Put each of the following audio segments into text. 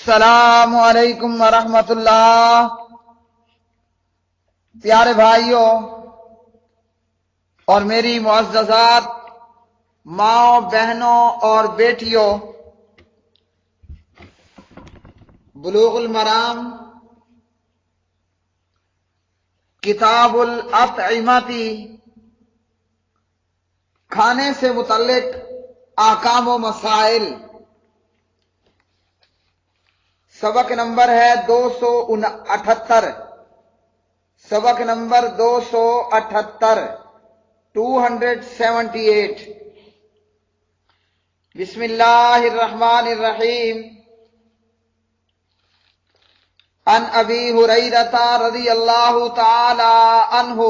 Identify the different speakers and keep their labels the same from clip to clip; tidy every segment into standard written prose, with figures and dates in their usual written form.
Speaker 1: السلام علیکم ورحمۃ اللہ۔ پیارے بھائیوں اور میری معززات ماؤں، بہنوں اور بیٹیوں، بلوغ المرام کتاب الاطعمتی، کھانے سے متعلق احکام و مسائل، سبق نمبر ہے 278، سبق نمبر 278۔ بسم اللہ الرحمن الرحیم۔ عن ابی ہریرہ رضی اللہ تعالی عنہ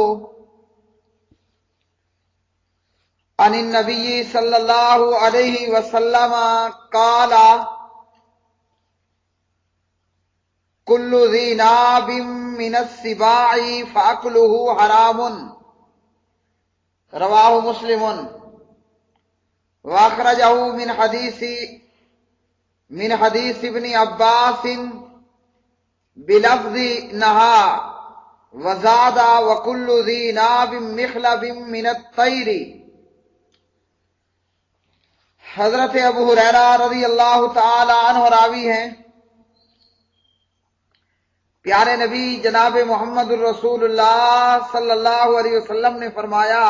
Speaker 1: عن النبی صلی اللہ علیہ وسلم قال کل ذی ناب من السباع فاکلہ حرام، رواہ مسلم، واخرجہ من حدیث ابن عباس بلفظ نہا وزاد وکل ذی ناب مخلب من الطیر۔ حضرت ابو ہریرہ رضی اللہ تعالی عنہ راوی ہیں۔ پیارے نبی جناب محمد الرسول اللہ صلی اللہ علیہ وسلم نے فرمایا،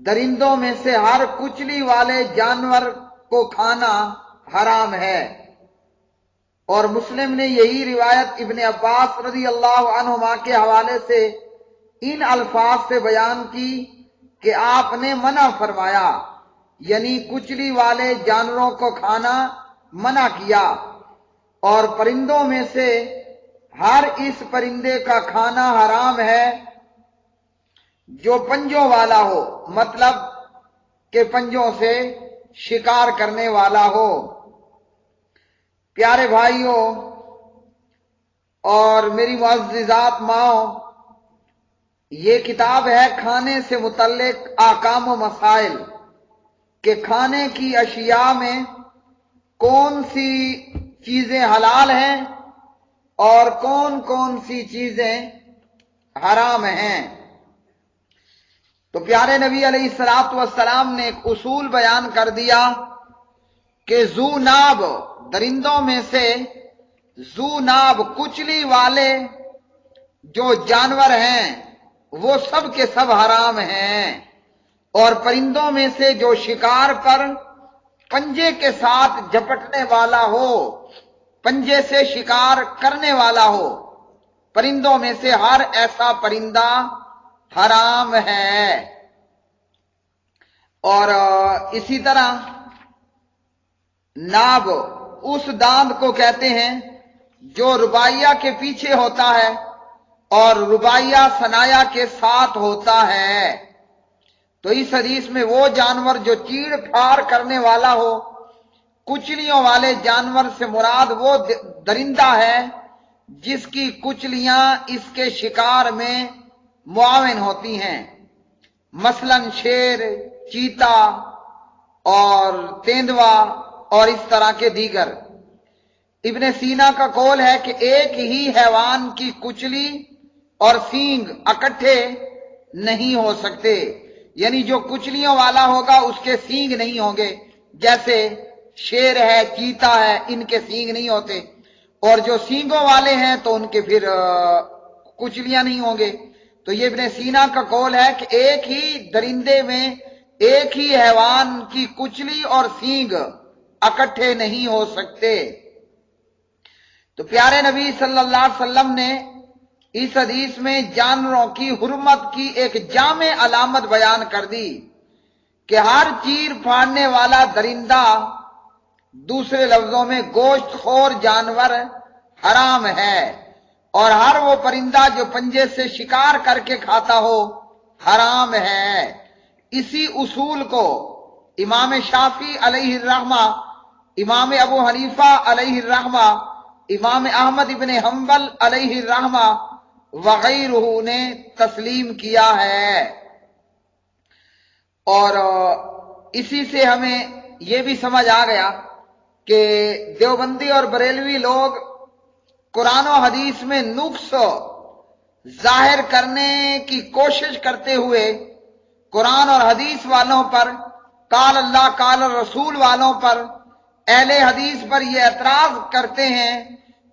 Speaker 1: درندوں میں سے ہر کچلی والے جانور کو کھانا حرام ہے۔ اور مسلم نے یہی روایت ابن عباس رضی اللہ عنہما کے حوالے سے ان الفاظ سے بیان کی کہ آپ نے منع فرمایا، یعنی کچلی والے جانوروں کو کھانا منع کیا، اور پرندوں میں سے ہر اس پرندے کا کھانا حرام ہے جو پنجوں والا ہو، مطلب کہ پنجوں سے شکار کرنے والا ہو۔ پیارے بھائیوں اور میری معززات ماؤں، یہ کتاب ہے کھانے سے متعلق احکام و مسائل، کہ کھانے کی اشیاء میں کون سی چیزیں حلال ہیں اور کون کون سی چیزیں حرام ہیں۔ تو پیارے نبی علیہ الصلوۃ والسلام نے ایک اصول بیان کر دیا کہ ذو ناب، درندوں میں سے ذو ناب کچلی والے جو جانور ہیں وہ سب کے سب حرام ہیں، اور پرندوں میں سے جو شکار پر پنجے کے ساتھ جھپٹنے والا ہو، پنجے سے شکار کرنے والا ہو، پرندوں میں سے ہر ایسا پرندہ حرام ہے۔ اور اسی طرح ناب اس داند کو کہتے ہیں جو رباعیہ کے پیچھے ہوتا ہے اور رباعیہ ثنایا کے ساتھ ہوتا ہے۔ تو اس حدیث میں وہ جانور جو چیڑ پھاڑ کرنے والا ہو، کچلیوں والے جانور سے مراد وہ درندہ ہے جس کی کچلیاں اس کے شکار میں معاون ہوتی ہیں، مثلا شیر، چیتا اور تیندوا اور اس طرح کے دیگر۔ ابن سینا کا قول ہے کہ ایک ہی حیوان کی کچلی اور سینگ اکٹھے نہیں ہو سکتے، یعنی جو کچلیوں والا ہوگا اس کے سینگ نہیں ہوں گے، جیسے شیر ہے، چیتا ہے، ان کے سینگ نہیں ہوتے، اور جو سینگوں والے ہیں تو ان کے پھر کچلیاں نہیں ہوں گے۔ تو یہ ابن سینا کا قول ہے کہ ایک ہی درندے میں ایک ہی حیوان کی کچلی اور سینگ اکٹھے نہیں ہو سکتے۔ تو پیارے نبی صلی اللہ علیہ وسلم نے اس حدیث میں جانوروں کی حرمت کی ایک جامع علامت بیان کر دی کہ ہر چیر پھاڑنے والا درندہ، دوسرے لفظوں میں گوشت خور جانور حرام ہے، اور ہر وہ پرندہ جو پنجے سے شکار کر کے کھاتا ہو حرام ہے۔ اسی اصول کو امام شافعی علیہ الرحمہ، امام ابو حنیفہ علیہ الرحمہ، امام احمد ابن حنبل علیہ الرحمہ وغیرہ نے تسلیم کیا ہے۔ اور اسی سے ہمیں یہ بھی سمجھ آ گیا کہ دیوبندی اور بریلوی لوگ قرآن و حدیث میں نقص ظاہر کرنے کی کوشش کرتے ہوئے قرآن اور حدیث والوں پر، قال اللہ قال رسول والوں پر، اہل حدیث پر یہ اعتراض کرتے ہیں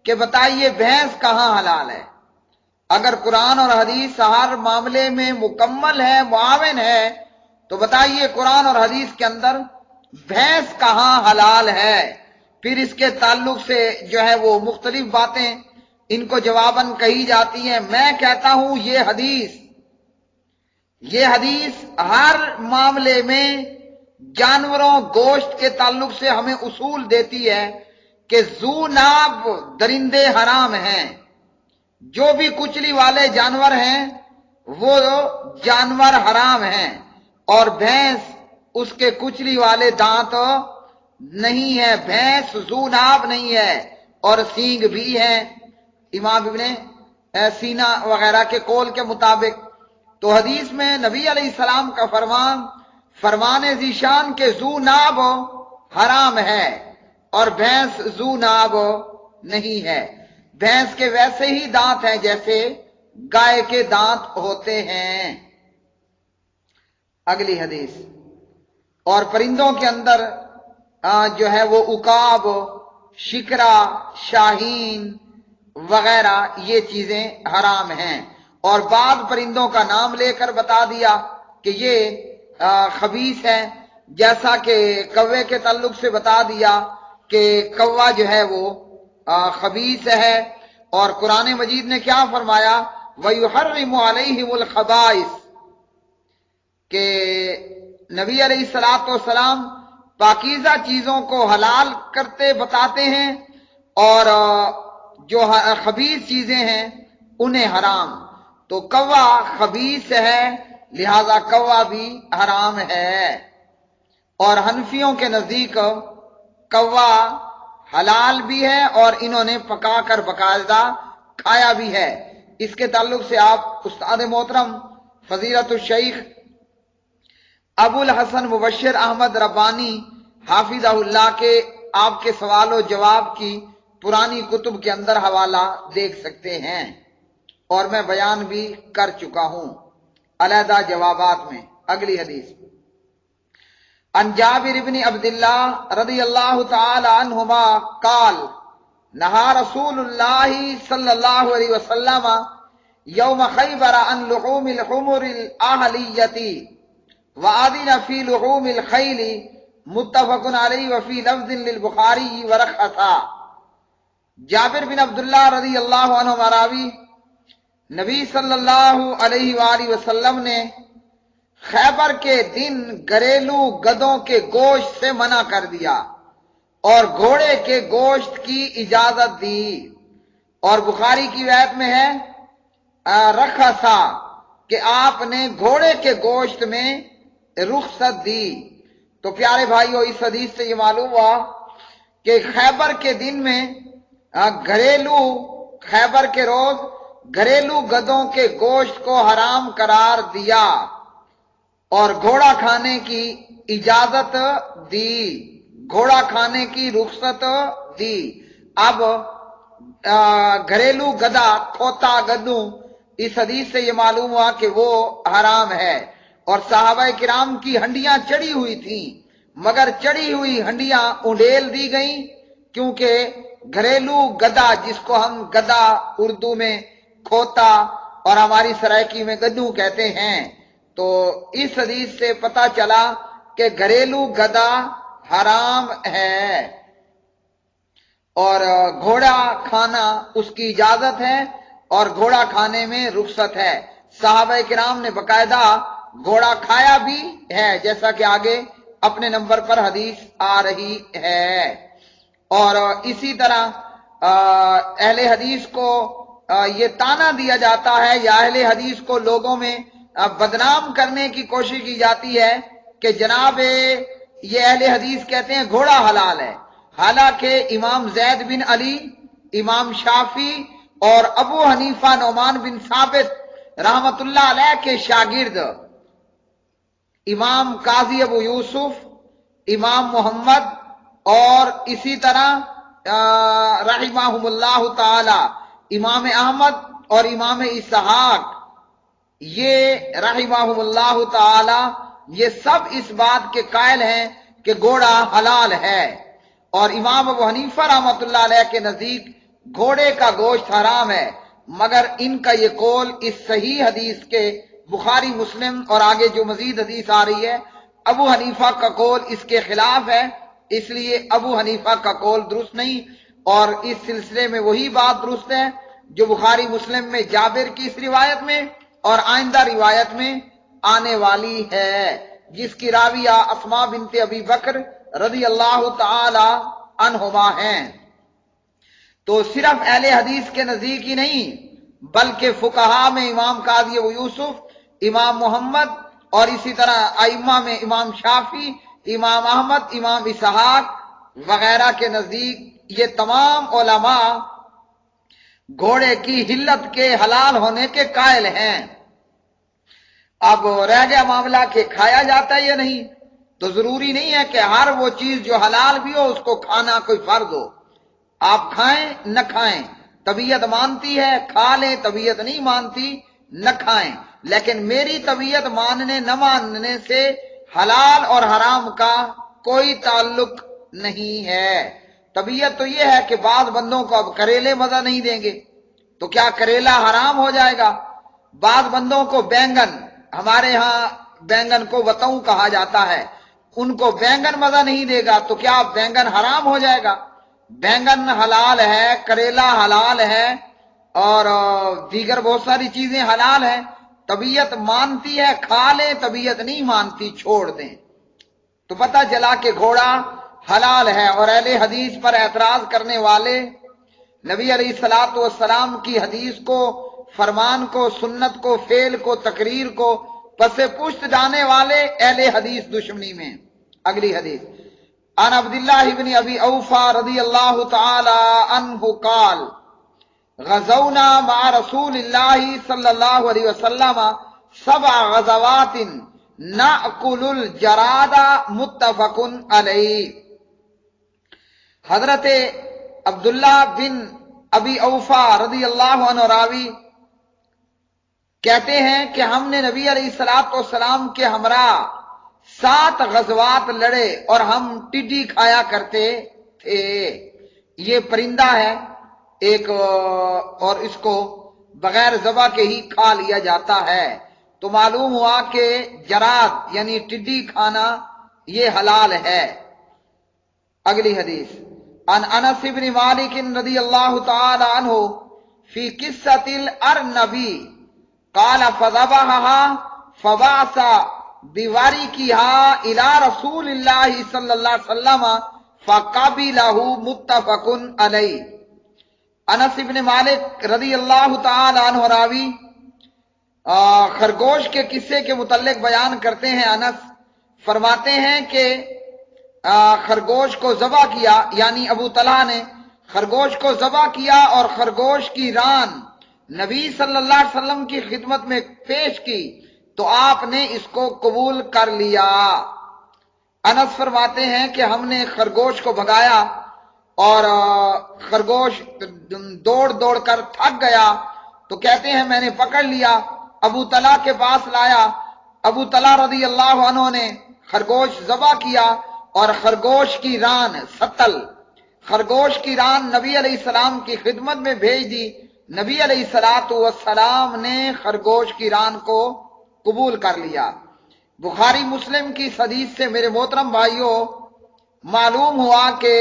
Speaker 1: کہ بتائیے بھینس کہاں حلال ہے؟ اگر قرآن اور حدیث ہر معاملے میں مکمل ہے، معاون ہے، تو بتائیے قرآن اور حدیث کے اندر بھینس کہاں حلال ہے؟ پھر اس کے تعلق سے جو ہے وہ مختلف باتیں ان کو جواباً کہی جاتی ہیں۔ میں کہتا ہوں یہ حدیث ہر معاملے میں جانوروں گوشت کے تعلق سے ہمیں اصول دیتی ہے کہ ذو ناب درندے حرام ہیں، جو بھی کچلی والے جانور ہیں وہ جانور حرام ہیں، اور بھینس اس کے کچلی والے دانت نہیں ہے، بھینس ذو ناب نہیں ہے اور سینگ بھی ہے، امام ابن سینا وغیرہ کے قول کے مطابق۔ تو حدیث میں نبی علیہ السلام کا فرمان ذیشان کے ذو ناب حرام ہے اور بھینس ذو ناب نہیں ہے۔ بھینس کے ویسے ہی دانت ہیں جیسے گائے کے دانت ہوتے ہیں۔ اگلی حدیث، اور پرندوں کے اندر جو ہے وہ عقاب، شکرا، شاہین وغیرہ یہ چیزیں حرام ہیں، اور بعض پرندوں کا نام لے کر بتا دیا کہ یہ خبیث ہیں، جیسا کہ کوے کے تعلق سے بتا دیا کہ کوا جو ہے وہ خبیث ہے، اور قرآن مجید نے کیا فرمایا؟ وَيُحَرِّمُ عَلَيْهِمُ الْخَبَائِثَ، کہ نبی علیہ الصلوۃ والسلام پاکیزہ چیزوں کو حلال کرتے بتاتے ہیں اور جو خبیث چیزیں ہیں انہیں حرام۔ تو کوا خبیث ہے، لہذا کوا بھی حرام ہے، اور حنفیوں کے نزدیک کوا حلال بھی ہے اور انہوں نے پکا کر باقاعدہ کھایا بھی ہے۔ اس کے تعلق سے آپ استاد محترم فضیلت الشیخ ابو الحسن مبشر احمد ربانی حافظہ اللہ کے آپ کے سوال و جواب کی پرانی کتب کے اندر حوالہ دیکھ سکتے ہیں، اور میں بیان بھی کر چکا ہوں علیحدہ جوابات میں۔ اگلی حدیث، عن جابر بن عبداللہ رضی اللہ تعالی عنہما قال نہا رسول اللہ صلی اللہ علیہ وسلم یوم خیبر عن لحوم الحمر الاہلیتی وآذن فی لحوم الخیل متفق علیہ وفی لفظ للبخاری ورخصا۔ جابر بن عبداللہ رضی اللہ عنہ راوی، نبی صلی اللہ علیہ وآلہ وسلم نے خیبر کے دن گھریلو گدوں کے گوشت سے منع کر دیا اور گھوڑے کے گوشت کی اجازت دی، اور بخاری کی روایت میں ہے رخصا، کہ آپ نے گھوڑے کے گوشت میں رخصت دی۔ تو پیارے بھائیو، اس حدیث سے یہ معلوم ہوا کہ خیبر کے دن میں خیبر کے روز گھریلو گدوں کے گوشت کو حرام قرار دیا اور گھوڑا کھانے کی اجازت دی، گھوڑا کھانے کی رخصت دی۔ اب گھریلو گدا، کھوتا گدو، اس حدیث سے یہ معلوم ہوا کہ وہ حرام ہے، اور صحابہ کرام کی ہنڈیاں چڑھی ہوئی تھیں، مگر چڑھی ہوئی ہنڈیاں انڈیل دی گئیں، کیونکہ گھریلو گدا، جس کو ہم گدا اردو میں کھوتا اور ہماری سرائکی میں گدو کہتے ہیں، تو اس حدیث سے پتہ چلا کہ گھریلو گدا حرام ہے اور گھوڑا کھانا اس کی اجازت ہے اور گھوڑا کھانے میں رخصت ہے۔ صحابہ کرام نے باقاعدہ گھوڑا کھایا بھی ہے، جیسا کہ آگے اپنے نمبر پر حدیث آ رہی ہے۔ اور اسی طرح اہل حدیث کو یہ تانا دیا جاتا ہے یا اہل حدیث کو لوگوں میں بدنام کرنے کی کوشش کی جاتی ہے کہ جناب یہ اہل حدیث کہتے ہیں گھوڑا حلال ہے، حالانکہ امام زید بن علی، امام شافعی اور ابو حنیفہ نعمان بن ثابت رحمت اللہ علیہ کے شاگرد امام قاضی ابو یوسف، امام محمد اور اسی طرح رحمہم اللہ تعالی امام احمد اور امام اسحاق، یہ رحمہم اللہ تعالی یہ سب اس بات کے قائل ہیں کہ گھوڑا حلال ہے، اور امام ابو حنیفہ رحمۃ اللہ علیہ کے نزدیک گھوڑے کا گوشت حرام ہے، مگر ان کا یہ قول اس صحیح حدیث کے بخاری مسلم اور آگے جو مزید حدیث آ رہی ہے ابو حنیفہ کا قول اس کے خلاف ہے، اس لیے ابو حنیفہ کا قول درست نہیں، اور اس سلسلے میں وہی بات درست ہے جو بخاری مسلم میں جابر کی اس روایت میں اور آئندہ روایت میں آنے والی ہے، جس کی راویہ اسماء بنت ابی بکر رضی اللہ تعالی عنہما ہیں۔ تو صرف اہل حدیث کے نزدیک ہی نہیں بلکہ فقہا میں امام قاضی ابو یوسف، امام محمد اور اسی طرح ائمہ میں امام شافعی، امام احمد، امام اسحاق وغیرہ کے نزدیک یہ تمام علماء گھوڑے کی حلت کے حلال ہونے کے قائل ہیں۔ اب رہ گیا معاملہ کہ کھایا جاتا ہے یا نہیں، تو ضروری نہیں ہے کہ ہر وہ چیز جو حلال بھی ہو اس کو کھانا کوئی فرض ہو، آپ کھائیں نہ کھائیں، طبیعت مانتی ہے کھا لیں، طبیعت نہیں مانتی نہ کھائیں، لیکن میری طبیعت ماننے نہ ماننے سے حلال اور حرام کا کوئی تعلق نہیں ہے۔ طبیعت تو یہ ہے کہ بعض بندوں کو اب کریلے مزہ نہیں دیں گے تو کیا کریلا حرام ہو جائے گا؟ بعض بندوں کو بینگن، ہمارے ہاں بینگن کو بتاؤں کہا جاتا ہے، ان کو بینگن مزہ نہیں دے گا تو کیا بینگن حرام ہو جائے گا؟ بینگن حلال ہے، کریلا حلال ہے، اور دیگر بہت ساری چیزیں حلال ہیں۔ طبیعت مانتی ہے کھا لیں، طبیعت نہیں مانتی چھوڑ دیں، تو پتہ چلا کہ گھوڑا حلال ہے۔ اور اہل حدیث پر اعتراض کرنے والے نبی علیہ الصلوۃ والسلام کی حدیث کو، فرمان کو، سنت کو، فعل کو، تقریر کو پس پشت ڈالنے والے اہل حدیث دشمنی میں۔ اگلی حدیث عن عبداللہ ابن ابی اوفا رضی اللہ تعالی عنہ قال غزونا مع رسول اللہ صلی اللہ علیہ وسلم 7 غزوات نأکل الجراد متفق علیہ۔ حضرت عبداللہ بن ابی اوفا رضی اللہ عنہ راوی کہتے ہیں کہ ہم نے نبی علیہ الصلوۃ والسلام کے ہمراہ 7 غزوات لڑے اور ہم ٹڈی کھایا کرتے تھے۔ یہ پرندہ ہے ایک، اور اس کو بغیر ذبح کے ہی کھا لیا جاتا ہے، تو معلوم ہوا کہ جراد یعنی ٹڈی کھانا یہ حلال ہے۔ اگلی حدیث عن انس بن مالک رضی اللہ تعالی عنہ فی قصۃ الارنبی قال فذبحها فبعث بورقها الى رسول اللہ صلی اللہ علیہ وسلم فقبلہ متفق علیہ۔ انس بن مالک رضی اللہ تعالی عنہ راوی خرگوش کے قصے کے متعلق بیان کرتے ہیں۔ انس فرماتے ہیں کہ خرگوش کو ذبح کیا، یعنی ابو طلحہ نے خرگوش کو ذبح کیا اور خرگوش کی ران نبی صلی اللہ علیہ وسلم کی خدمت میں پیش کی تو آپ نے اس کو قبول کر لیا۔ انس فرماتے ہیں کہ ہم نے خرگوش کو بھگایا اور خرگوش دوڑ دوڑ کر تھک گیا، تو کہتے ہیں میں نے پکڑ لیا، ابو طلحہ کے پاس لایا، ابو طلحہ رضی اللہ عنہ نے خرگوش ذبح کیا اور خرگوش کی ران ستل، خرگوش کی ران نبی علیہ السلام کی خدمت میں بھیج دی۔ نبی علیہ الصلوۃ والسلام نے خرگوش کی ران کو قبول کر لیا۔ بخاری مسلم کی اس حدیث سے میرے محترم بھائیوں معلوم ہوا کہ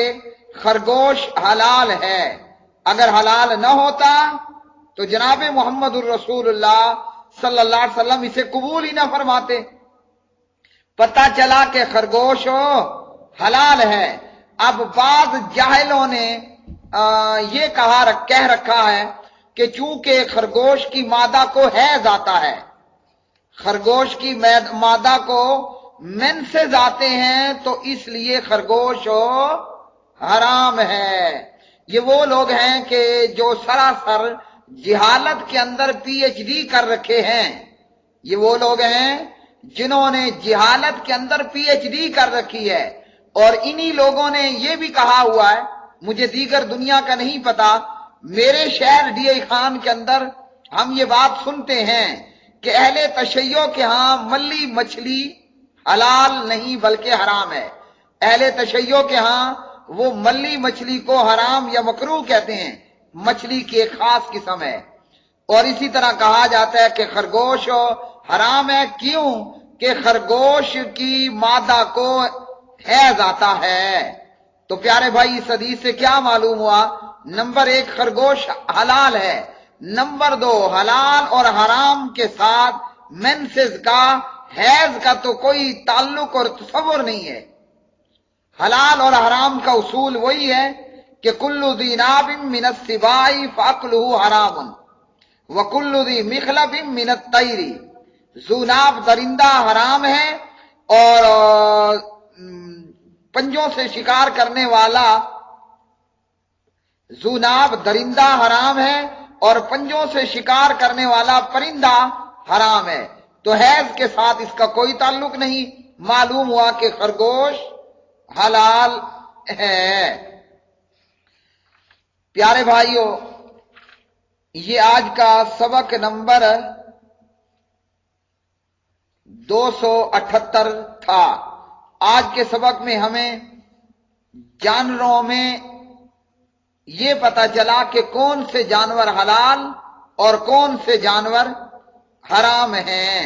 Speaker 1: خرگوش حلال ہے، اگر حلال نہ ہوتا تو جناب محمد الرسول اللہ صلی اللہ علیہ وسلم اسے قبول ہی نہ فرماتے۔ پتہ چلا کہ خرگوش حلال ہے۔ اب بعض جاہلوں نے یہ کہہ رکھا ہے کہ چونکہ خرگوش کی مادہ کو حیض آتا ہے، خرگوش کی مادہ کو مینسز آتے ہیں تو اس لیے خرگوش حرام ہے۔ یہ وہ لوگ ہیں کہ جو سراسر جہالت کے اندر پی ایچ ڈی کر رکھے ہیں، یہ وہ لوگ ہیں جنہوں نے جہالت کے اندر پی ایچ ڈی کر رکھی ہے، اور انہی لوگوں نے یہ بھی کہا ہوا ہے، مجھے دیگر دنیا کا نہیں پتا، میرے شہر ڈی اے خان کے اندر ہم یہ بات سنتے ہیں کہ اہل تشیع کے ہاں ملی مچھلی حلال نہیں بلکہ حرام ہے۔ اہل تشیع کے ہاں وہ ملی مچھلی کو حرام یا مکروہ کہتے ہیں، مچھلی کی ایک خاص قسم ہے۔ اور اسی طرح کہا جاتا ہے کہ خرگوش حرام ہے، کیوں کہ خرگوش کی مادہ کو حیض آتا ہے۔ تو پیارے بھائی اس حدیث سے کیا معلوم ہوا؟ نمبر 1 خرگوش حلال ہے، نمبر 2 حلال اور حرام کے ساتھ مینسز کا حیض کا تو کوئی تعلق اور تصور نہیں ہے۔ حلال اور حرام کا اصول وہی ہے کہ کل ذی ناب من السباع فاکلہ حرام وکل ذی مخلب من الطیر، ذو ناب درندہ حرام ہے اور پنجوں سے شکار کرنے والا، ذو ناب درندہ حرام ہے اور پنجوں سے شکار کرنے والا پرندہ حرام ہے۔ تو حیض کے ساتھ اس کا کوئی تعلق نہیں، معلوم ہوا کہ خرگوش حلال ہے۔ پیارے بھائیو، یہ آج کا سبق نمبر 278 تھا۔ آج کے سبق میں ہمیں جانوروں میں یہ پتہ چلا کہ کون سے جانور حلال اور کون سے جانور حرام ہیں،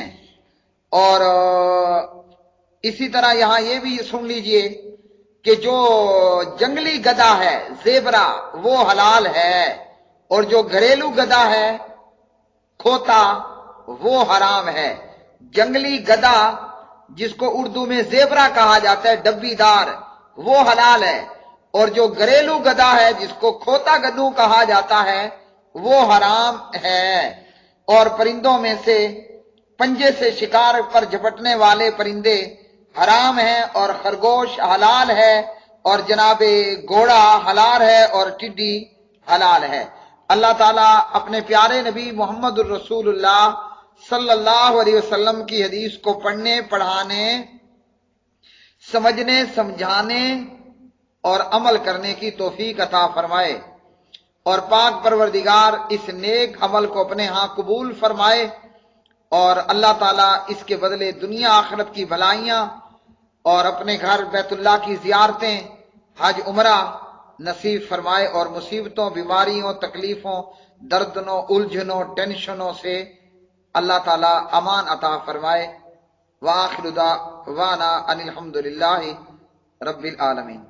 Speaker 1: اور اسی طرح یہاں یہ بھی سن لیجئے کہ جو جنگلی گدھا ہے زیبرا وہ حلال ہے، اور جو گھریلو گدھا ہے کھوتا وہ حرام ہے۔ جنگلی گدھا جس کو اردو میں زیبرا کہا جاتا ہے ڈبی دار، وہ حلال ہے، اور جو گھریلو گدھا ہے جس کو کھوتا گدھو کہا جاتا ہے وہ حرام ہے۔ اور پرندوں میں سے پنجے سے شکار پر جھپٹنے والے پرندے حرام ہیں، اور خرگوش حلال ہے، اور جناب گھوڑا حلال ہے، اور ٹڈی حلال ہے۔ اللہ تعالیٰ اپنے پیارے نبی محمد الرسول اللہ صلی اللہ علیہ وسلم کی حدیث کو پڑھنے، پڑھانے، سمجھنے، سمجھانے اور عمل کرنے کی توفیق عطا فرمائے، اور پاک پروردگار اس نیک عمل کو اپنے ہاں قبول فرمائے، اور اللہ تعالیٰ اس کے بدلے دنیا آخرت کی بھلائیاں اور اپنے گھر بیت اللہ کی زیارتیں، حج عمرہ نصیب فرمائے، اور مصیبتوں، بیماریوں، تکلیفوں، دردنوں، الجھنوں، ٹینشنوں سے اللہ تعالیٰ امان عطا فرمائے۔ وآخر دعوانا ان الحمد للہ رب العالمین۔